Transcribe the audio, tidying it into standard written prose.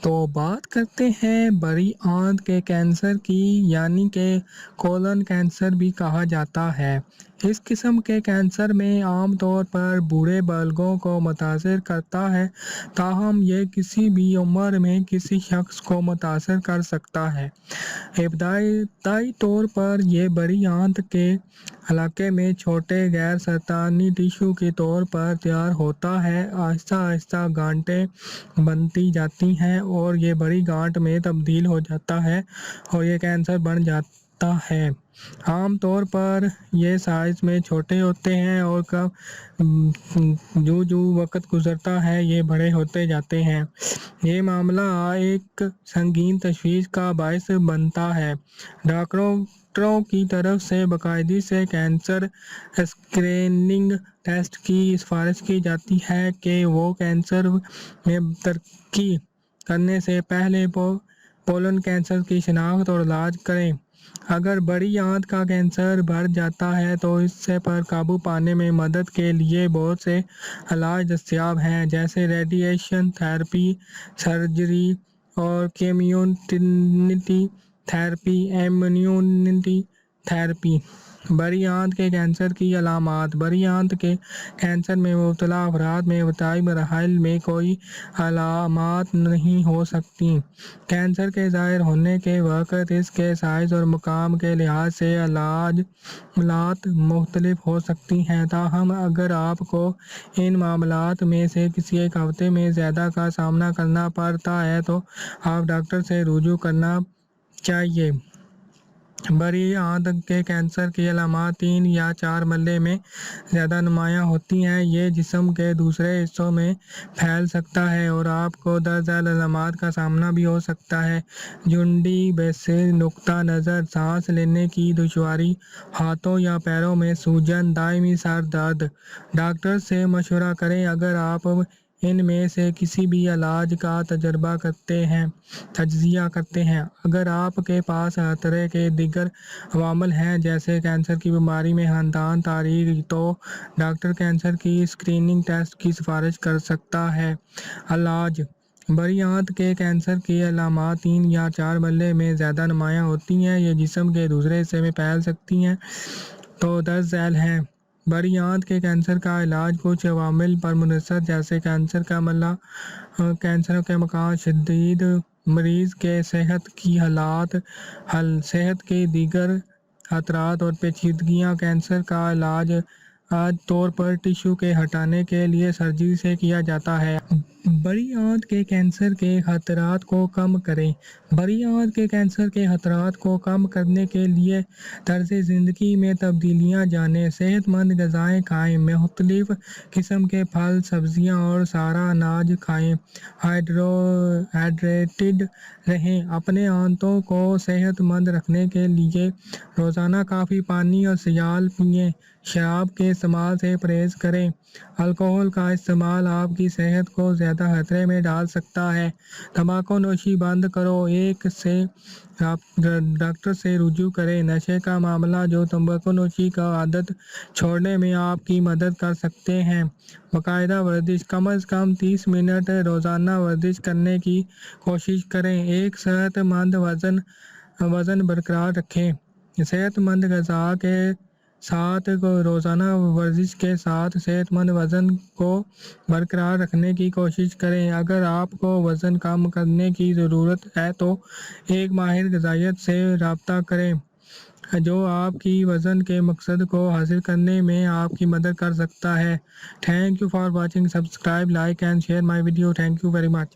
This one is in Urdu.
تو بات کرتے ہیں بڑی آنت کے کینسر کی، یعنی کہ کولن کینسر بھی کہا جاتا ہے۔ اس قسم کے کینسر میں عام طور پر بوڑھے بلگوں کو متاثر کرتا ہے، تاہم یہ کسی بھی عمر میں کسی شخص کو متاثر کر سکتا ہے۔ ابتدائی طور پر یہ بڑی آنت کے علاقے میں چھوٹے غیر سرطانی ٹشو کے طور پر تیار ہوتا ہے۔ آہستہ آہستہ گانٹیں بنتی جاتی ہیں اور یہ بڑی گانٹ میں تبدیل ہو جاتا ہے اور یہ کینسر بن جاتا ہے۔ عام طور پر یہ سائز میں چھوٹے ہوتے ہیں اور جو وقت گزرتا ہے یہ بڑے ہوتے جاتے ہیں۔ یہ معاملہ ایک سنگین تشویش کا باعث بنتا ہے۔ ڈاکٹروں کی طرف سے باقاعدگی سے کینسر اسکریننگ ٹیسٹ کی سفارش کی جاتی ہے کہ وہ کینسر میں ترقی کرنے سے پہلے کولن کینسر کی شناخت اور علاج کریں۔ اگر بڑی آنت کا کینسر بڑھ جاتا ہے تو اس پر قابو پانے میں مدد کے لیے بہت سے علاج دستیاب ہیں، جیسے ریڈیشن تھراپی، سرجری اور کیموتھراپی تھراپی۔ بڑی آنت کے کینسر کی علامات۔ بڑی آنت کے کینسر میں مبتلا افراد میں ابتدائی مراحل میں کوئی علامات نہیں ہو سکتی۔ کینسر کے ظاہر ہونے کے وقت اس کے سائز اور مقام کے لحاظ سے علامات مختلف ہو سکتی ہیں، تاہم اگر آپ کو ان معاملات میں سے کسی ایک ہفتے میں زیادہ کا سامنا کرنا پڑتا ہے تو آپ ڈاکٹر سے رجوع کرنا چاہیے۔ بڑی آنت کے کینسر کی علامات 3 یا 4 مرحلے میں زیادہ نمایاں ہوتی ہیں۔ یہ جسم کے دوسرے حصوں میں پھیل سکتا ہے اور آپ کو درج ذیل علامات کا سامنا بھی ہو سکتا ہے: جانڈس، نقطہ نظر، سانس لینے کی دشواری، ہاتھوں یا پیروں میں سوجن، دائمی سر درد۔ ڈاکٹر سے مشورہ کریں اگر آپ ان میں سے کسی بھی علاج کا تجزیہ کرتے ہیں۔ اگر آپ کے پاس خطرے کے دیگر عوامل ہیں، جیسے کینسر کی بیماری میں خاندان تاریخ، تو ڈاکٹر کینسر کی اسکریننگ ٹیسٹ کی سفارش کر سکتا ہے۔ علاج۔ بڑی آنت کے کینسر کی علامات 3 یا 4 مرحلے میں زیادہ نمایاں ہوتی ہیں۔ یہ جسم کے دوسرے حصے میں پھیل سکتی ہیں تو درج ذیل ہیں۔ بڑی آنت کے کینسر کا علاج کچھ عوامل پر منحصر ہے، جیسے کینسر کا مکان، شدت، مریض کے صحت کی حالت، صحت کے دیگر خطرات اور پیچیدگیاں۔ کینسر کا علاج عام طور پر ٹشو کے ہٹانے کے لیے سرجری سے کیا جاتا ہے۔ بڑی آنت کے کینسر کے خطرات کو کم کریں۔ بڑی آنت کے کینسر کے خطرات کو کم کرنے کے لیے طرز زندگی میں تبدیلیاں جانیں۔ صحت مند غذائیں کھائیں، مختلف قسم کے پھل، سبزیاں اور سارا اناج کھائیں۔ ہائیڈریٹڈ رہیں۔ اپنے آنتوں کو صحت مند رکھنے کے لیے روزانہ کافی پانی اور سیال پئیں۔ شراب کے استعمال سے پرہیز کریں۔ الکحل کا استعمال آپ کی صحت کو زیادہ خطرے میں ڈال سکتا ہے۔ تمباکو نوشی بند کرو۔ ایک ڈاکٹر سے رجوع کریں۔ نشے کا معاملہ جو تمباکو نوشی کی عادت چھوڑنے میں آپ کی مدد کر سکتے ہیں۔ باقاعدہ ورزش۔ کم از کم 30 منٹ روزانہ ورزش کرنے کی کوشش کریں۔ ایک صحت مند وزن برقرار رکھیں۔ صحت مند غذا کے ساتھ روزانہ ورزش کے ساتھ صحت مند وزن کو برقرار رکھنے کی کوشش کریں۔ اگر آپ کو وزن کم کرنے کی ضرورت ہے تو ایک ماہر غذائیت سے رابطہ کریں جو آپ کی وزن کے مقصد کو حاصل کرنے میں آپ کی مدد کر سکتا ہے۔ Thank you for watching. Subscribe, like and share my video. Thank you very much.